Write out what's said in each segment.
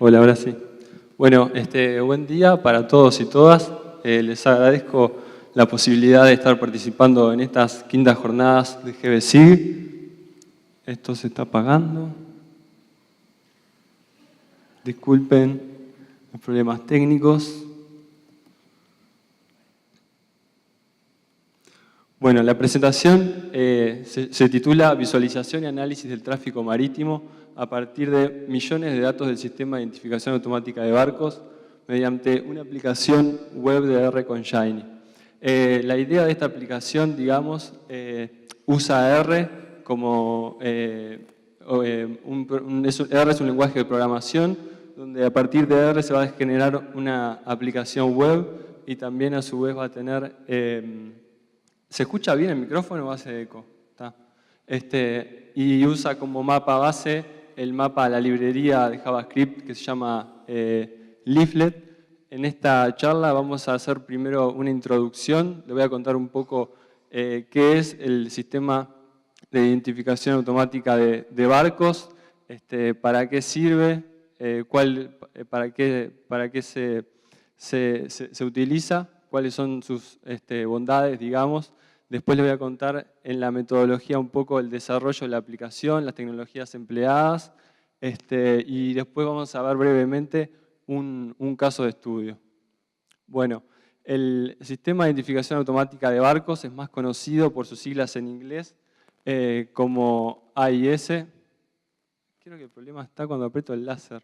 Hola, ahora sí. Bueno, buen día para todos y todas. Les agradezco la posibilidad de estar participando en estas quintas jornadas de GBSIG. Esto se está apagando. Disculpen los problemas técnicos. Bueno, la presentación se titula Visualización y análisis del tráfico marítimo a partir de millones de datos del Sistema de Identificación Automática de Barcos mediante una aplicación web de R con Shiny. La idea de esta aplicación, digamos, usa R como... R es un lenguaje de programación donde a partir de R se va a generar una aplicación web y también a su vez va a tener... ¿Se escucha bien el micrófono o hace eco? Está. Y usa como mapa base el mapa de la librería de JavaScript que se llama Leaflet. En esta charla vamos a hacer primero una introducción. Le voy a contar un poco qué es el sistema de identificación automática de barcos, para qué sirve, para qué se utiliza, cuáles son sus bondades, digamos. Después les voy a contar en la metodología un poco el desarrollo de la aplicación, las tecnologías empleadas, y después vamos a ver brevemente un caso de estudio. Bueno, el sistema de identificación automática de barcos es más conocido por sus siglas en inglés como AIS. Creo que el problema está cuando aprieto el láser.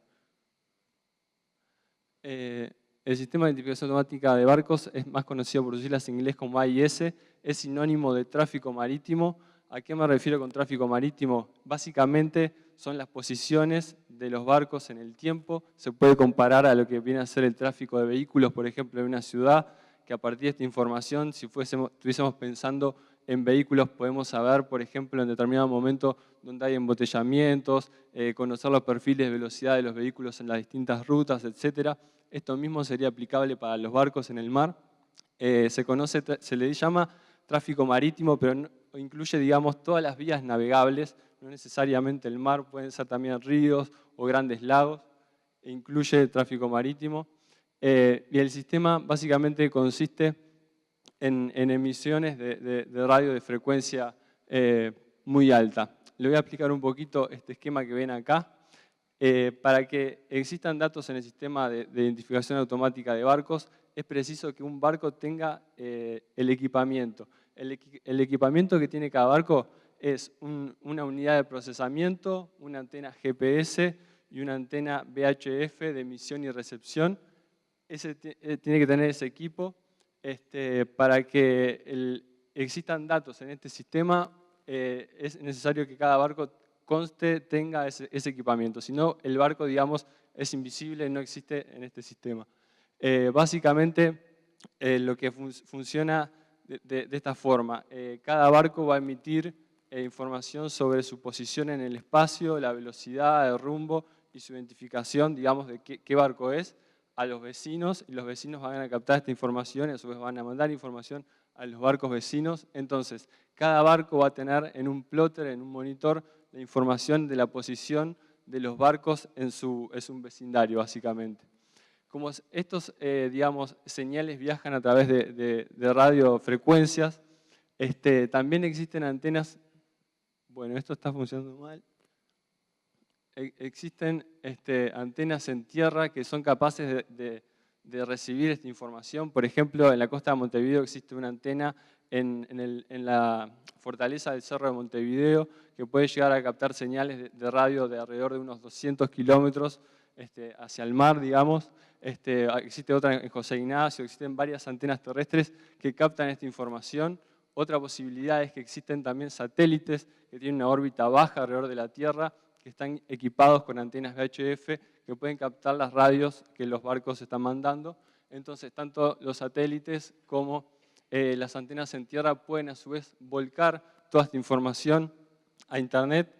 El sistema de identificación automática de barcos es más conocido por sus siglas en inglés como AIS, es sinónimo de tráfico marítimo. ¿A qué me refiero con tráfico marítimo? Básicamente son las posiciones de los barcos en el tiempo. Se puede comparar a lo que viene a ser el tráfico de vehículos, por ejemplo, en una ciudad, que a partir de esta información, si estuviésemos pensando en vehículos, podemos saber, por ejemplo, en determinado momento donde hay embotellamientos, conocer los perfiles de velocidad de los vehículos en las distintas rutas, etc. Esto mismo sería aplicable para los barcos en el mar. Se le llama tráfico marítimo, pero no, incluye, digamos, todas las vías navegables, no necesariamente el mar, pueden ser también ríos o grandes lagos, e incluye tráfico marítimo. Y el sistema básicamente consiste en emisiones de radio de frecuencia muy alta. Le voy a explicar un poquito este esquema que ven acá. Para que existan datos en el sistema de identificación automática de barcos, es preciso que un barco tenga el equipamiento. El equipamiento que tiene cada barco es una unidad de procesamiento, una antena GPS y una antena VHF de emisión y recepción. Tiene que tener ese equipo. Para que existan datos en este sistema, es necesario que cada barco tenga ese equipamiento. Si no, el barco, digamos, es invisible, no existe en este sistema. Básicamente, lo que funciona de esta forma, cada barco va a emitir información sobre su posición en el espacio, la velocidad, el rumbo y su identificación, digamos, de qué barco es, a los vecinos, y los vecinos van a captar esta información y a su vez van a mandar información a los barcos vecinos. Entonces, cada barco va a tener en un plotter, en un monitor, la información de la posición de los barcos en su vecindario, básicamente. Como estos, digamos, señales viajan a través de radiofrecuencias, también existen antenas. Bueno, esto está funcionando mal. Existen antenas en tierra que son capaces de recibir esta información. Por ejemplo, en la costa de Montevideo existe una antena en la fortaleza del Cerro de Montevideo que puede llegar a captar señales de radio de alrededor de unos 200 kilómetros hacia el mar, digamos. Existe otra en José Ignacio, existen varias antenas terrestres que captan esta información. Otra posibilidad es que existen también satélites que tienen una órbita baja alrededor de la Tierra, que están equipados con antenas VHF que pueden captar las radios que los barcos están mandando. Entonces, tanto los satélites como las antenas en tierra pueden a su vez volcar toda esta información a Internet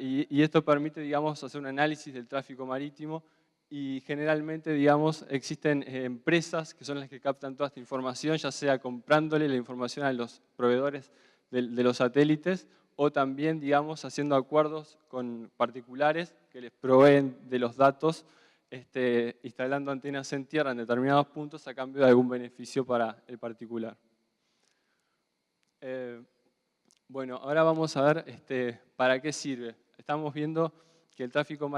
y esto permite, digamos, hacer un análisis del tráfico marítimo y generalmente, digamos, existen empresas que son las que captan toda esta información, ya sea comprándole la información a los proveedores de los satélites o también, digamos, haciendo acuerdos con particulares que les proveen de los datos instalando antenas en tierra en determinados puntos a cambio de algún beneficio para el particular. Bueno, ahora vamos a ver para qué sirve. Estamos viendo que el tráfico,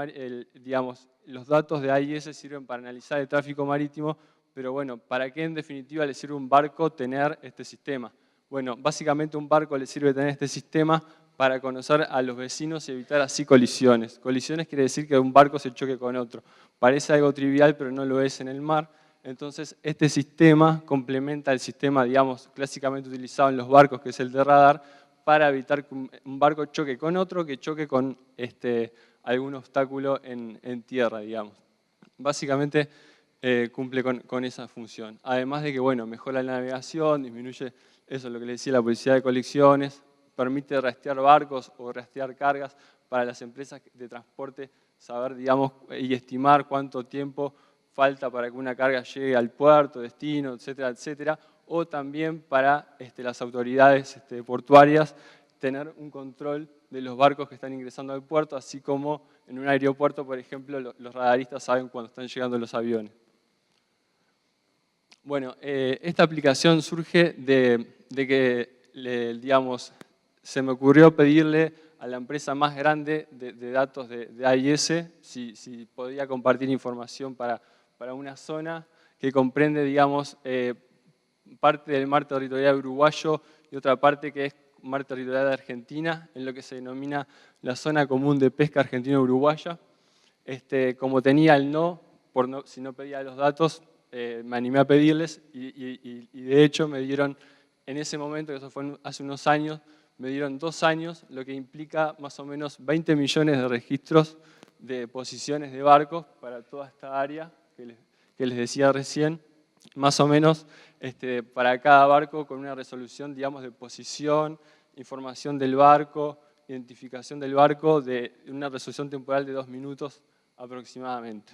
digamos, los datos de AIS sirven para analizar el tráfico marítimo, pero bueno, ¿para qué en definitiva le sirve un barco tener este sistema? Bueno, básicamente un barco le sirve tener este sistema para conocer a los vecinos y evitar así colisiones. Colisiones quiere decir que un barco se choque con otro. Parece algo trivial, pero no lo es en el mar. Entonces, este sistema complementa el sistema, digamos, clásicamente utilizado en los barcos, que es el de radar, para evitar que un barco choque con otro, que choque con algún obstáculo en tierra, digamos. Básicamente cumple con esa función. Además de que, bueno, mejora la navegación, disminuye, eso es lo que le decía, la publicidad de colecciones, permite rastrear barcos o rastrear cargas para las empresas de transporte, saber, digamos, y estimar cuánto tiempo falta para que una carga llegue al puerto, destino, etcétera, etcétera, o también para las autoridades portuarias tener un control de los barcos que están ingresando al puerto, así como en un aeropuerto, por ejemplo, los radaristas saben cuando están llegando los aviones. Bueno, esta aplicación surge de que, digamos, se me ocurrió pedirle a la empresa más grande de datos de AIS si podía compartir información para una zona que comprende, digamos, parte del mar territorial uruguayo y otra parte que es mar territorial de Argentina, en lo que se denomina la zona común de pesca argentina-uruguaya. Como tenía el si no pedía los datos, me animé a pedirles y de hecho me dieron, en ese momento, que eso fue hace unos años, me dieron 2 años, lo que implica más o menos 20 millones de registros de posiciones de barcos para toda esta área que les decía recién, más o menos para cada barco con una resolución, digamos, de posición, información del barco, identificación del barco, de una resolución temporal de 2 minutos aproximadamente.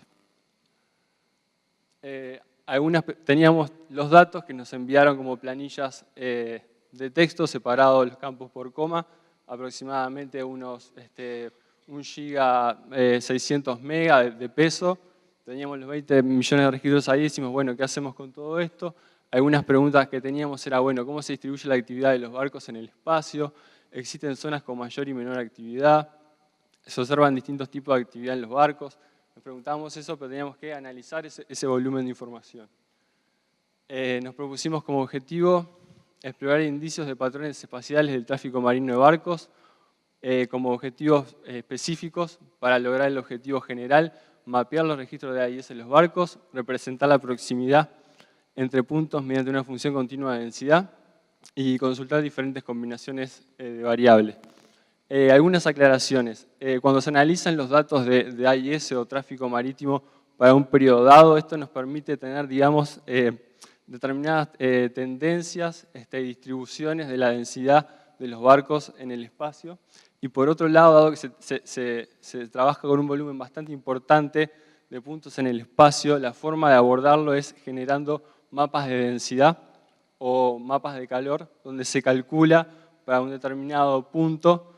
Teníamos los datos que nos enviaron como planillas de texto separados los campos por coma, aproximadamente unos 1 giga 600 megas de peso. Teníamos los 20 millones de registros ahí y decimos, bueno, ¿qué hacemos con todo esto? Algunas preguntas que teníamos era, bueno, ¿cómo se distribuye la actividad de los barcos en el espacio? ¿Existen zonas con mayor y menor actividad? ¿Se observan distintos tipos de actividad en los barcos? Nos preguntábamos eso, pero teníamos que analizar ese volumen de información. Nos propusimos como objetivo explorar indicios de patrones espaciales del tráfico marino de barcos, como objetivos específicos para lograr el objetivo general, mapear los registros de AIS en los barcos, representar la proximidad entre puntos mediante una función continua de densidad y consultar diferentes combinaciones de variables. Algunas aclaraciones. Cuando se analizan los datos de AIS o tráfico marítimo para un periodo dado, esto nos permite tener, digamos, determinadas tendencias y distribuciones de la densidad de los barcos en el espacio. Y por otro lado, dado que se trabaja con un volumen bastante importante de puntos en el espacio, la forma de abordarlo es generando mapas de densidad o mapas de calor, donde se calcula para un determinado punto,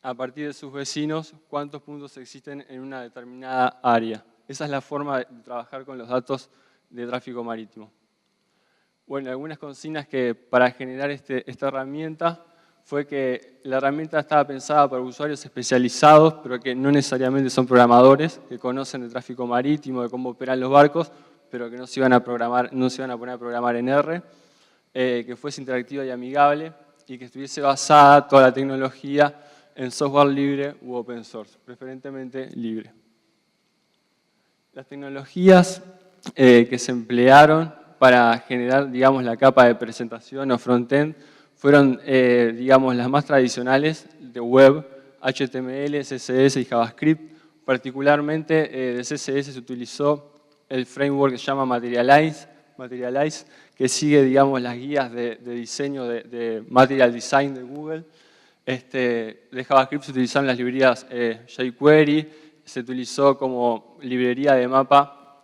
a partir de sus vecinos, cuántos puntos existen en una determinada área. Esa es la forma de trabajar con los datos de tráfico marítimo. Bueno, algunas consignas que para generar esta herramienta fue que la herramienta estaba pensada para usuarios especializados, pero que no necesariamente son programadores, que conocen de tráfico marítimo, de cómo operan los barcos, pero que no se iban a poner a programar en R, que fuese interactiva y amigable, y que estuviese basada toda la tecnología en software libre u open source, preferentemente libre. Las tecnologías que se emplearon para generar, digamos, la capa de presentación o frontend fueron, digamos, las más tradicionales de web, HTML, CSS y JavaScript. Particularmente de CSS se utilizó el framework que se llama Materialize, que sigue, digamos, las guías de diseño de Material Design de Google. De JavaScript se utilizaron las librerías jQuery, se utilizó como librería de mapa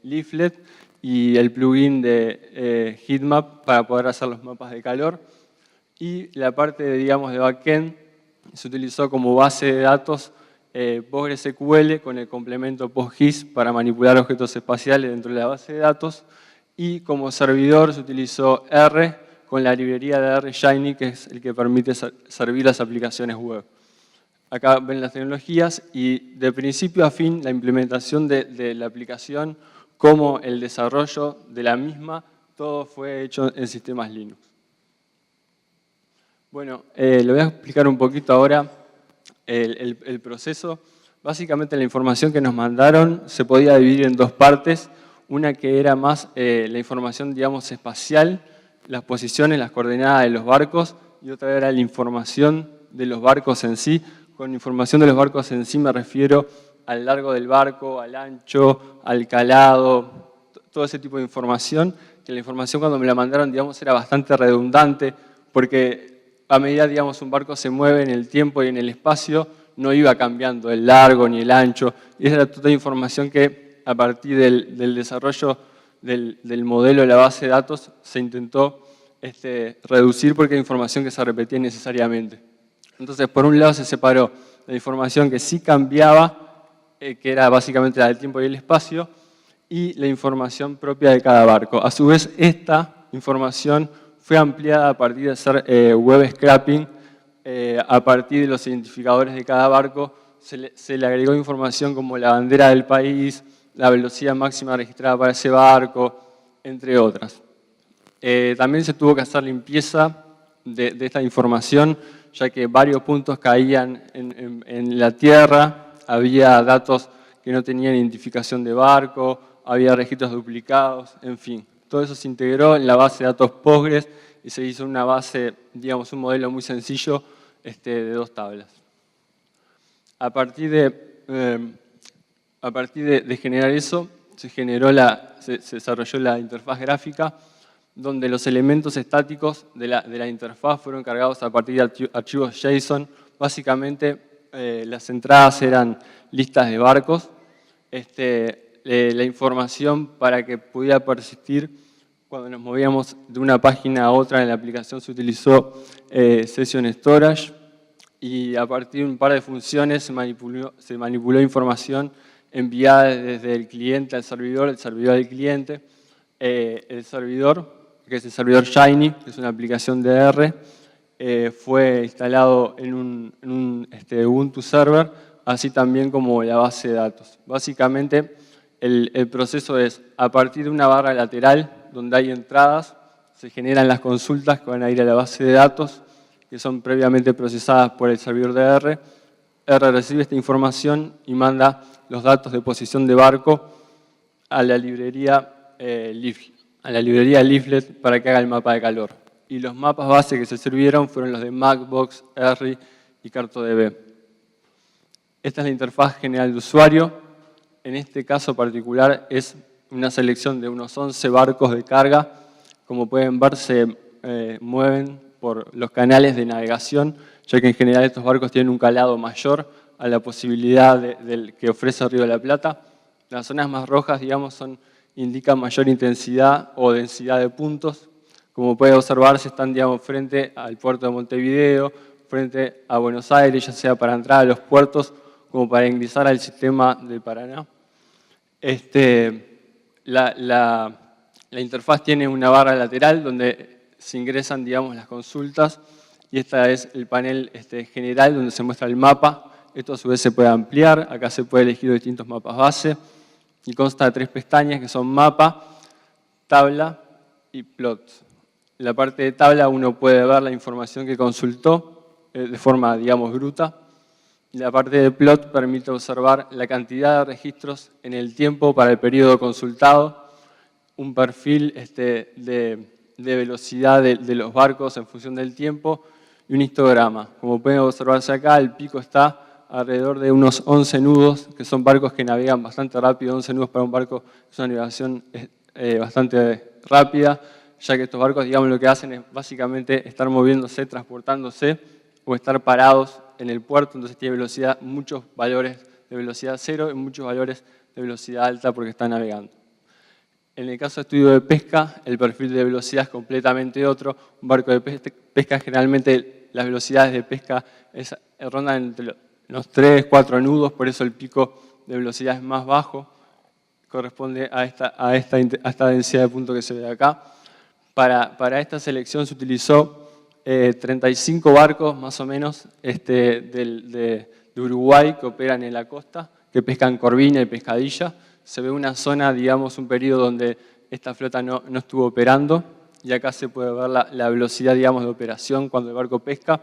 Leaflet y el plugin de Heatmap para poder hacer los mapas de calor. Y la parte, digamos, de backend se utilizó como base de datos PostgreSQL con el complemento PostGIS para manipular objetos espaciales dentro de la base de datos, y como servidor se utilizó R con la librería de R Shiny, que es el que permite servir las aplicaciones web. Acá ven las tecnologías y de principio a fin la implementación de la aplicación como el desarrollo de la misma, todo fue hecho en sistemas Linux. Bueno, le voy a explicar un poquito ahora el proceso. Básicamente la información que nos mandaron se podía dividir en dos partes. Una que era más la información, digamos, espacial, las posiciones, las coordenadas de los barcos, y otra era la información de los barcos en sí. Con información de los barcos en sí me refiero al largo del barco, al ancho, al calado, todo ese tipo de información, que la información cuando me la mandaron, digamos, era bastante redundante, porque a medida, digamos, un barco se mueve en el tiempo y en el espacio, no iba cambiando el largo ni el ancho, y esa era toda información que a partir del desarrollo del modelo de la base de datos se intentó reducir porque era información que se repetía innecesariamente. Entonces, por un lado se separó la información que sí cambiaba, que era básicamente la del tiempo y el espacio, y la información propia de cada barco. A su vez, esta información fue ampliada a partir de hacer web scraping, a partir de los identificadores de cada barco, se le agregó información como la bandera del país, la velocidad máxima registrada para ese barco, entre otras. También se tuvo que hacer limpieza de esta información, ya que varios puntos caían en la tierra, había datos que no tenían identificación de barco, había registros duplicados, en fin. Todo eso se integró en la base de datos Postgres y se hizo una base, digamos, un modelo muy sencillo de dos tablas. A partir de generar eso, se desarrolló la interfaz gráfica, donde los elementos estáticos de la interfaz fueron cargados a partir de archivos JSON. Básicamente, las entradas eran listas de barcos. La información para que pudiera persistir cuando nos movíamos de una página a otra en la aplicación se utilizó Session Storage, y a partir de un par de funciones se manipuló información enviada desde el cliente al servidor, el servidor al cliente. El servidor, que es el servidor Shiny, que es una aplicación de R, fue instalado en un Ubuntu server, así también como la base de datos. Básicamente, el proceso es, a partir de una barra lateral donde hay entradas, se generan las consultas que van a ir a la base de datos, que son previamente procesadas por el servidor de R. R recibe esta información y manda los datos de posición de barco a la librería Leaflet para que haga el mapa de calor. Y los mapas base que se sirvieron fueron los de Macbox, R y CartoDB. Esta es la interfaz general de usuario. En este caso particular es una selección de unos 11 barcos de carga. Como pueden ver, se mueven por los canales de navegación, ya que en general estos barcos tienen un calado mayor a la posibilidad del que ofrece Río de la Plata. Las zonas más rojas, digamos, indican mayor intensidad o densidad de puntos. Como puede observarse, están, digamos, frente al puerto de Montevideo, frente a Buenos Aires, ya sea para entrar a los puertos como para ingresar al sistema del Paraná. La interfaz tiene una barra lateral donde se ingresan, digamos, las consultas, y esta es el panel general donde se muestra el mapa. Esto a su vez se puede ampliar, acá se puede elegir distintos mapas base, y consta de 3 pestañas que son mapa, tabla y plot. En la parte de tabla uno puede ver la información que consultó de forma, digamos, bruta. Y la parte de plot permite observar la cantidad de registros en el tiempo para el periodo consultado, un perfil de velocidad de los barcos en función del tiempo y un histograma. Como pueden observarse acá, el pico está alrededor de unos 11 nudos, que son barcos que navegan bastante rápido. 11 nudos para un barco es una navegación bastante rápida, ya que estos barcos, digamos, lo que hacen es básicamente estar moviéndose, transportándose o estar parados en el puerto. Entonces tiene velocidad, muchos valores de velocidad cero y muchos valores de velocidad alta porque está navegando. En el caso de estudio de pesca, el perfil de velocidad es completamente otro. Un barco de pesca, generalmente las velocidades de pesca rondan entre unos 3, 4 nudos, por eso el pico de velocidad es más bajo, corresponde a esta densidad de puntos que se ve acá. Para esta selección se utilizó 35 barcos más o menos de Uruguay que operan en la costa, que pescan corvina y pescadilla. Se ve una zona, digamos, un periodo donde esta flota no estuvo operando, y acá se puede ver la velocidad, digamos, de operación cuando el barco pesca.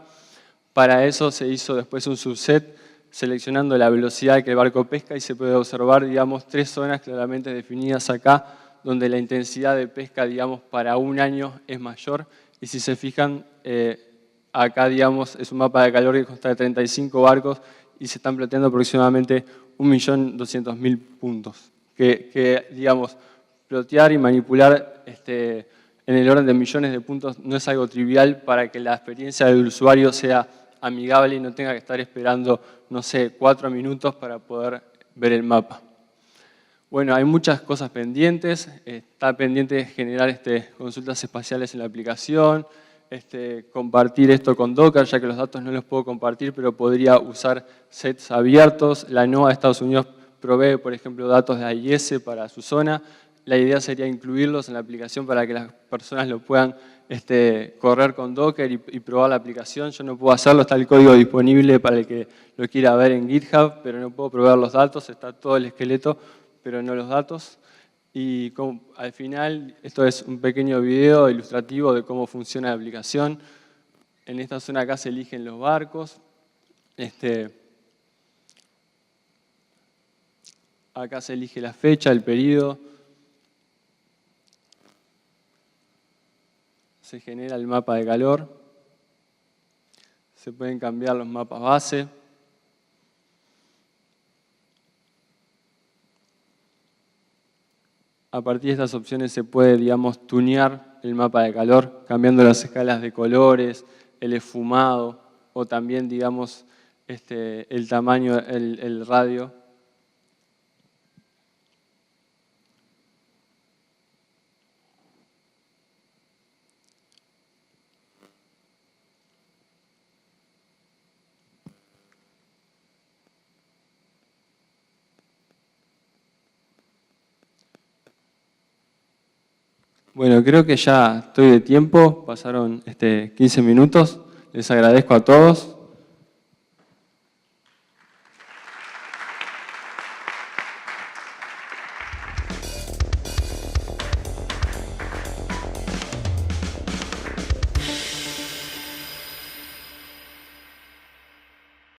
Para eso se hizo después un subset seleccionando la velocidad que el barco pesca, y se puede observar, digamos, 3 zonas claramente definidas acá, donde la intensidad de pesca, digamos, para un año es mayor. Y si se fijan, acá, digamos, es un mapa de calor que consta de 35 barcos y se están planteando aproximadamente 1.200.000 puntos. Que, digamos, plotear y manipular en el orden de millones de puntos no es algo trivial para que la experiencia del usuario sea amigable y no tenga que estar esperando, no sé, 4 minutos para poder ver el mapa. Bueno, hay muchas cosas pendientes. Está pendiente generar consultas espaciales en la aplicación, compartir esto con Docker, ya que los datos no los puedo compartir, pero podría usar sets abiertos. La NOAA de Estados Unidos provee, por ejemplo, datos de AIS para su zona. La idea sería incluirlos en la aplicación para que las personas lo puedan correr con Docker y probar la aplicación. Yo no puedo hacerlo, está el código disponible para el que lo quiera ver en GitHub, pero no puedo proveer los datos, está todo el esqueleto, pero no los datos. Y al final, esto es un pequeño video ilustrativo de cómo funciona la aplicación. En esta zona acá se eligen los barcos. Acá se elige la fecha, el periodo. Se genera el mapa de calor. Se pueden cambiar los mapas base. A partir de estas opciones se puede, digamos, tunear el mapa de calor, cambiando las escalas de colores, el esfumado, o también, digamos, el tamaño, el radio. Bueno, creo que ya estoy de tiempo, pasaron 15 minutos. Les agradezco a todos.